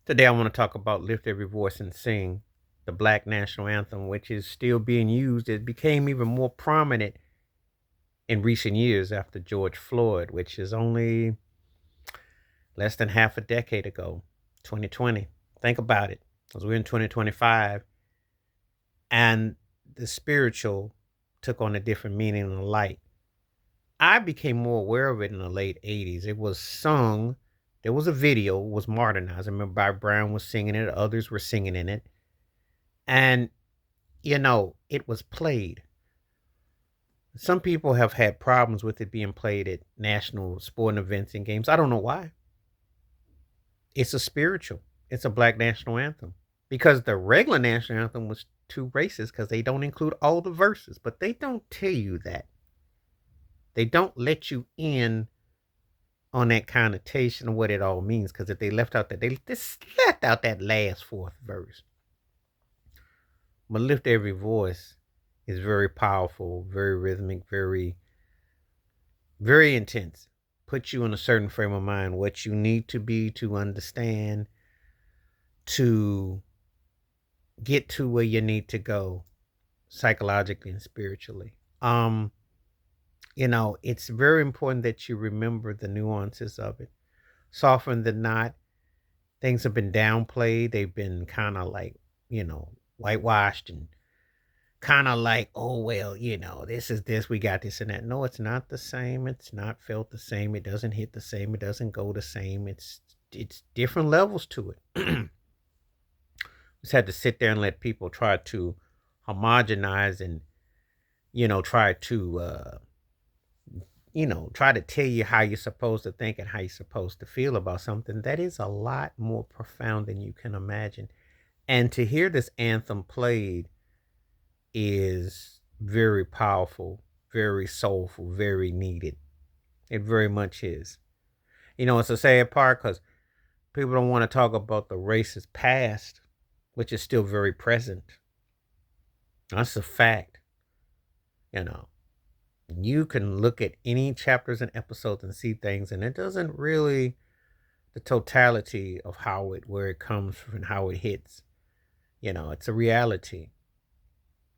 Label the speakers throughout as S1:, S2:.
S1: Today, I want to talk about Lift Every Voice and Sing, the Black National Anthem, which is still being used. It became even more prominent in recent years after George Floyd, which is only less than half a decade ago, 2020. Think about it, because we're in 2025, and the spiritual took on a different meaning in the light. I became more aware of it in the late 80s. It was sung. There was a video, it was modernized. I remember Bob Brown was singing it, others were singing in it. And, it was played. Some people have had problems with it being played at national sporting events and games. I don't know why. It's a spiritual, it's a Black national anthem. Because the regular national anthem was too racist because they don't include all the verses, but they don't tell you that. They don't let you in on that connotation of what it all means. Because if they left out that, they just left out that last fourth verse. But Lift Every Voice is very powerful, very rhythmic, very, very intense. Puts you in a certain frame of mind, what you need to be to understand, to get to where you need to go psychologically and spiritually. It's very important that you remember the nuances of it. So often than not, things have been downplayed. They've been kind of like, whitewashed and kind of like, oh, well, this is this, we got this and that. No, it's not the same. It's not felt the same. It doesn't hit the same. It doesn't go the same. It's different levels to it. Just had to sit there and let people try to homogenize and, try to, try to tell you how you're supposed to think and how you're supposed to feel about something that is a lot more profound than you can imagine. And to hear this anthem played is very powerful, very soulful, very needed. It very much is. It's a sad part because people don't want to talk about the racist past, which is still very present. That's a fact. You can look at any chapters and episodes and see things, and it doesn't really the totality of where it comes from and how it hits. It's a reality.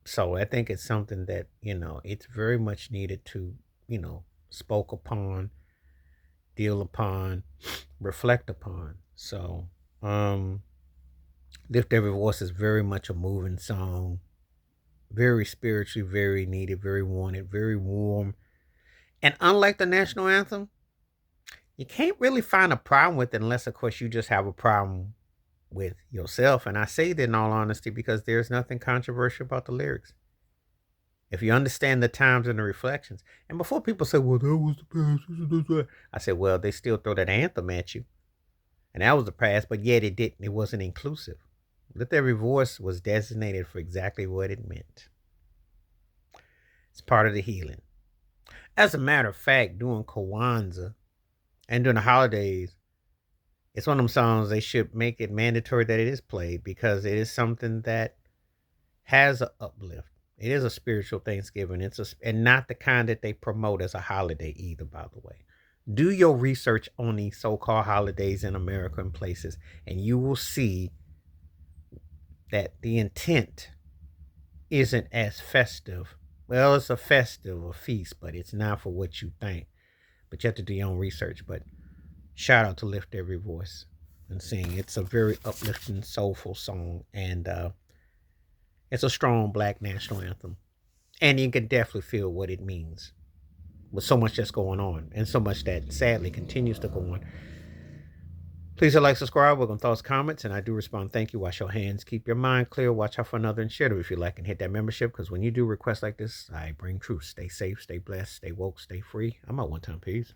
S1: So I think it's something that, it's very much needed to, spoke upon, deal upon, reflect upon. So, Lift Every Voice is very much a moving song, very spiritually, very needed, very wanted, very warm. And unlike the national anthem, you can't really find a problem with it unless, of course, you just have a problem with yourself. And I say that in all honesty because there's nothing controversial about the lyrics. If you understand the times and the reflections. And before people say, well, that was the past, I said, well, they still throw that anthem at you. And that was the past, but yet it wasn't inclusive. Lift Every Voice was designated for exactly what it meant. It's part of the healing. As a matter of fact, during Kwanzaa and during the holidays, it's one of them songs they should make it mandatory that it is played because it is something that has an uplift. It is a spiritual Thanksgiving. And not the kind that they promote as a holiday either, by the way. Do your research on these so-called holidays in America and places, and you will see that the intent isn't as festive. Well, it's a festive, a feast, but it's not for what you think. But you have to do your own research. But shout out to Lift Every Voice and Sing. It's a very uplifting, soulful song. And it's a strong Black national anthem. And you can definitely feel what it means with so much that's going on and so much that sadly continues to go on. Please hit like, subscribe, welcome thoughts, comments, and I do respond. Thank you. Wash your hands. Keep your mind clear. Watch out for another and share it if you like and hit that membership because when you do requests like this, I bring truth. Stay safe, stay blessed, stay woke, stay free. I'm out one time. Peace.